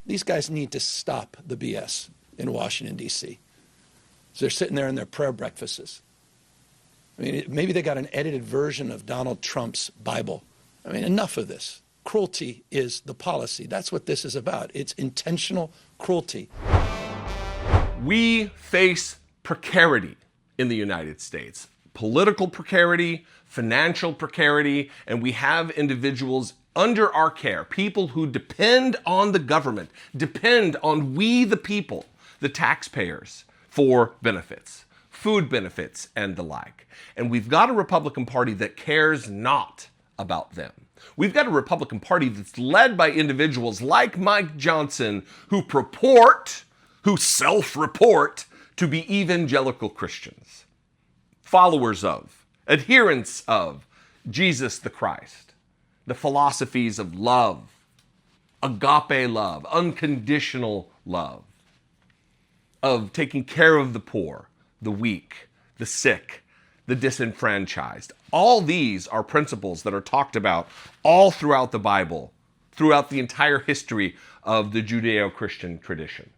these guys need to stop the BS in Washington, D.C. So they're sitting there in their prayer breakfasts. I mean, maybe they got an edited version of Donald Trump's Bible. I mean, enough of this. Cruelty is the policy. That's what this is about. It's intentional cruelty. We face precarity in the United States. Political precarity, financial precarity, and we have individuals under our care, people who depend on the government, depend on we the people, the taxpayers, for benefits, food benefits and the like. And we've got a Republican Party that cares not about them. We've got a Republican Party that's led by individuals like Mike Johnson who self-report to be evangelical Christians, followers of, adherents of Jesus the Christ, the philosophies of love, agape love, unconditional love, of taking care of the poor, the weak, the sick, the disenfranchised. All these are principles that are talked about all throughout the Bible, throughout the entire history of the Judeo-Christian tradition.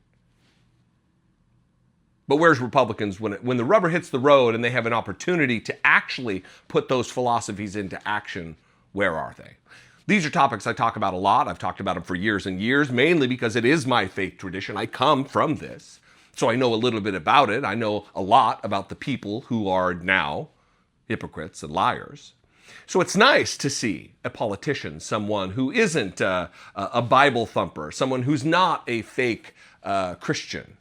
But where's Republicans when the rubber hits the road and they have an opportunity to actually put those philosophies into action? Where are they? These are topics I talk about a lot. I've talked about them for years and years, mainly because it is my faith tradition. I come from this, so I know a little bit about it. I know a lot about the people who are now hypocrites and liars. So it's nice to see a politician, someone who isn't a Bible thumper, someone who's not a fake Christian,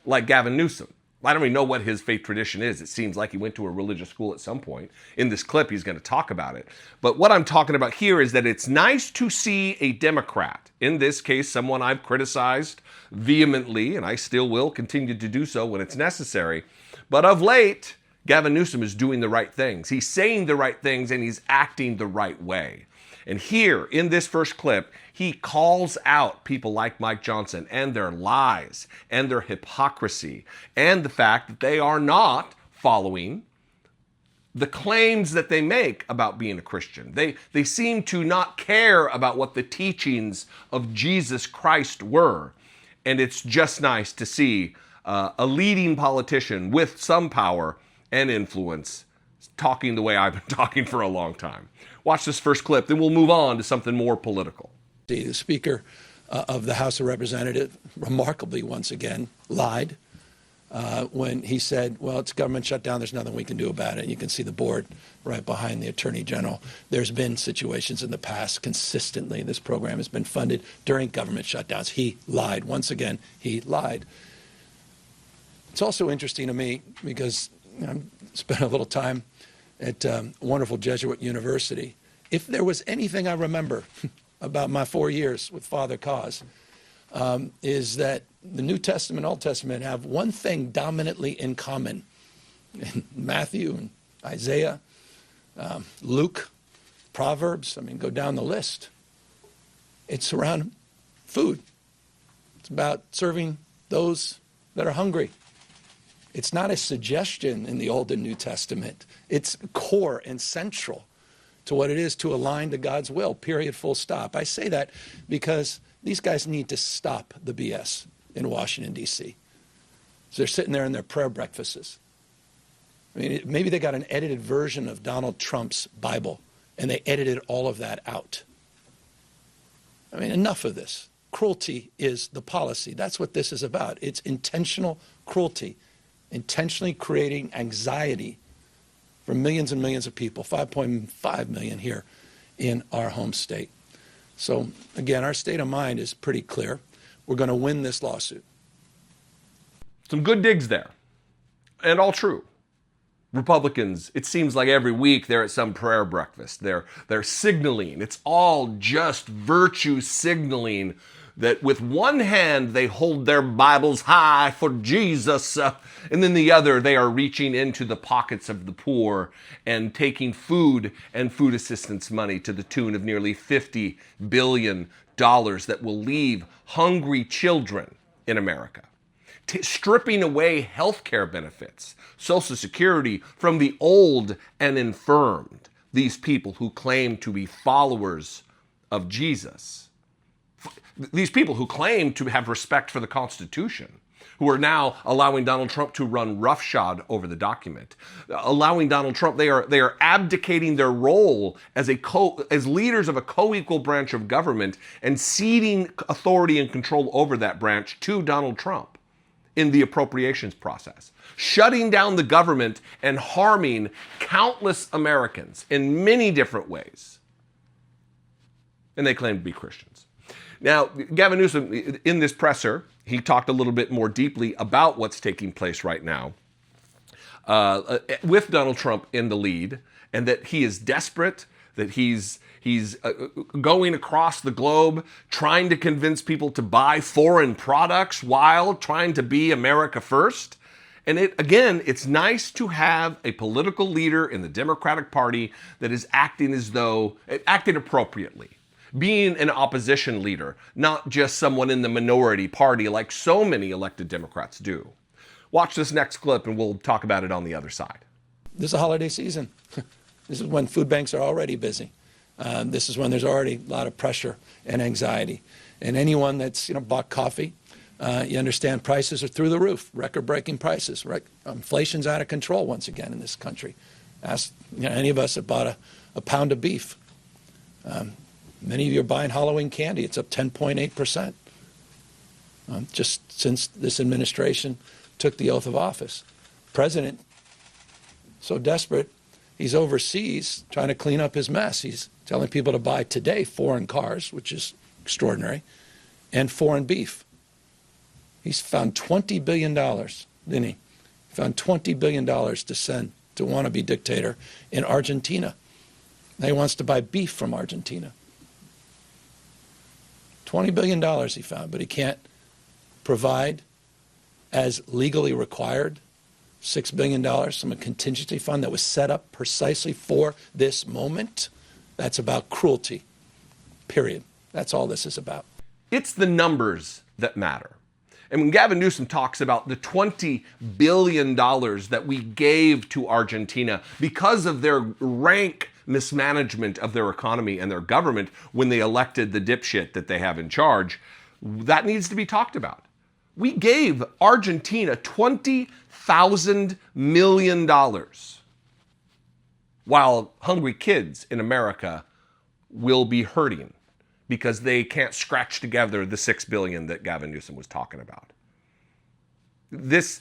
like Gavin Newsom. I don't even know what his faith tradition is. It seems like he went to a religious school at some point. In this clip, he's going to talk about it. But what I'm talking about here is that it's nice to see a Democrat, in this case, someone I've criticized vehemently, and I still will continue to do so when it's necessary. But of late, Gavin Newsom is doing the right things. He's saying the right things, and he's acting the right way. And here, in this first clip, he calls out people like Mike Johnson and their lies and their hypocrisy and the fact that they are not following the claims that they make about being a Christian. They seem to not care about what the teachings of Jesus Christ were. And it's just nice to see a leading politician with some power and influence talking the way I've been talking for a long time. Watch this first clip, then we'll move on to something more political. The Speaker of the House of Representatives, remarkably once again, lied when he said, well, it's government shutdown, there's nothing we can do about it. And you can see the board right behind the Attorney General. There's been situations in the past consistently. This program has been funded during government shutdowns. He lied. Once again, he lied. It's also interesting to me because I spent a little time at a wonderful Jesuit university. If there was anything I remember about my 4 years with Father Cause, is that the New Testament and Old Testament have one thing dominantly in common. In Matthew and Isaiah, Luke, Proverbs, I mean, go down the list. It's around food. It's about serving those that are hungry. It's not a suggestion in the Old and New Testament. It's core and central to what it is to align to God's will, period, full stop. I say that because these guys need to stop the BS in Washington, D.C. So they're sitting there in their prayer breakfasts. I mean, maybe they got an edited version of Donald Trump's Bible, and they edited all of that out. I mean, enough of this. Cruelty is the policy. That's what this is about. It's intentional cruelty, intentionally creating anxiety for millions and millions of people, 5.5 million here in our home state. So again, our state of mind is pretty clear. We're going to win this lawsuit. Some good digs there, and all true. Republicans, it seems like every week they're at some prayer breakfast. They're signaling. It's all just virtue signaling that with one hand they hold their Bibles high for Jesus, and then the other they are reaching into the pockets of the poor and taking food and food assistance money to the tune of nearly $50 billion that will leave hungry children in America. Stripping away health care benefits, Social Security from the old and infirmed, these people who claim to be followers of Jesus. these people who claim to have respect for the Constitution, who are now allowing Donald Trump to run roughshod over the document, allowing Donald Trump, they are abdicating their role as as leaders of a co-equal branch of government and ceding authority and control over that branch to Donald Trump in the appropriations process, shutting down the government and harming countless Americans in many different ways. And they claim to be Christians. Now, Gavin Newsom, in this presser, he talked a little bit more deeply about what's taking place right now with Donald Trump in the lead, and that he is desperate, that he's going across the globe trying to convince people to buy foreign products while trying to be America first. And it's nice to have a political leader in the Democratic Party that is acting appropriately, being an opposition leader, not just someone in the minority party like so many elected Democrats do. Watch this next clip and we'll talk about it on the other side. This is a holiday season. This is when food banks are already busy. This is when there's already a lot of pressure and anxiety. And anyone that's bought coffee, you understand prices are through the roof, record-breaking prices. Right? Inflation's out of control once again in this country. Ask any of us that bought a pound of beef. Many of you are buying Halloween candy. It's up 10.8%. Just since this administration took the oath of office. President, so desperate, he's overseas trying to clean up his mess. He's telling people to buy today foreign cars, which is extraordinary, and foreign beef. He's found $20 billion, didn't he? Found $20 billion to send to wannabe dictator in Argentina. Now he wants to buy beef from Argentina. $20 billion he found, but he can't provide as legally required $6 billion from a contingency fund that was set up precisely for this moment. That's about cruelty, period. That's all this is about. It's the numbers that matter. And when Gavin Newsom talks about the $20 billion that we gave to Argentina because of their rank mismanagement of their economy and their government when they elected the dipshit that they have in charge, that needs to be talked about. We gave Argentina $20,000 million while hungry kids in America will be hurting because they can't scratch together the $6 billion that Gavin Newsom was talking about. This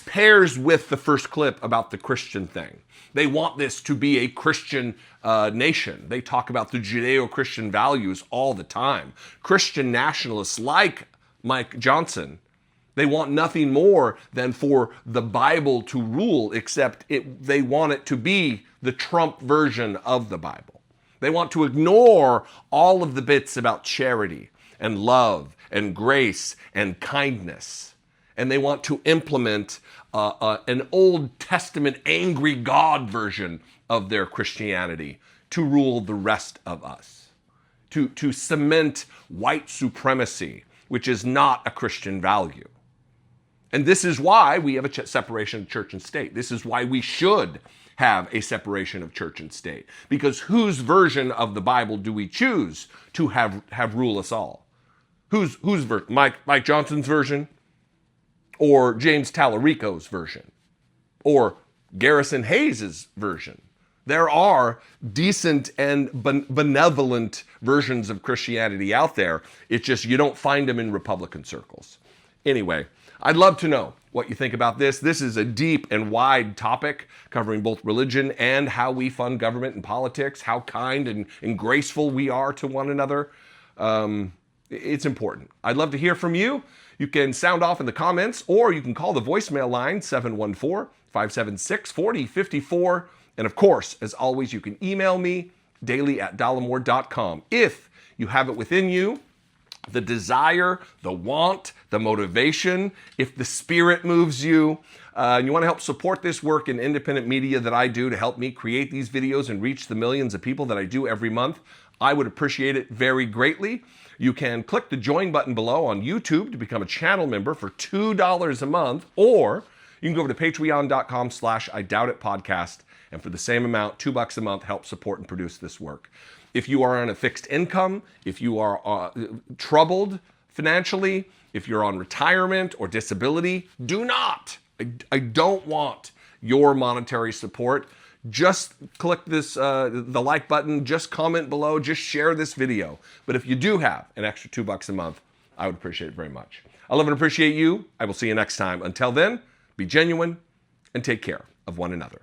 pairs with the first clip about the Christian thing. They want this to be a Christian nation. They talk about the Judeo-Christian values all the time. Christian nationalists like Mike Johnson, they want nothing more than for the Bible to rule, except they want it to be the Trump version of the Bible. They want to ignore all of the bits about charity and love and grace and kindness. And they want to implement an Old Testament angry God version of their Christianity to rule the rest of us, to cement white supremacy, which is not a Christian value. And this is why we have a separation of church and state. This is why we should have a separation of church and state. Because whose version of the Bible do we choose to have rule us all? Whose version? Mike Johnson's version? Or James Tallarico's version? Or Garrison Hayes' version? There are decent and benevolent versions of Christianity out there. It's just you don't find them in Republican circles. Anyway, I'd love to know what you think about this. This is a deep and wide topic covering both religion and how we fund government and politics, how kind and graceful we are to one another. It's important. I'd love to hear from you. You can sound off in the comments, or you can call the voicemail line 714-576-4054. And of course, as always, you can email me daily@dollemore.com. If you have it within you, the desire, the want, the motivation, if the spirit moves you, and you want to help support this work in independent media that I do to help me create these videos and reach the millions of people that I do every month, I would appreciate it very greatly. You can click the join button below on YouTube to become a channel member for $2 a month, or you can go over to patreon.com/IDoubtItPodcast, and for the same amount, $2 a month, help support and produce this work. If you are on a fixed income, if you are troubled financially, if you're on retirement or disability, do not. I don't want your monetary support. Just click this the like button, just comment below, just share this video. But if you do have an extra $2 a month, I would appreciate it very much. I love and appreciate you. I will see you next time. Until then, be genuine and take care of one another.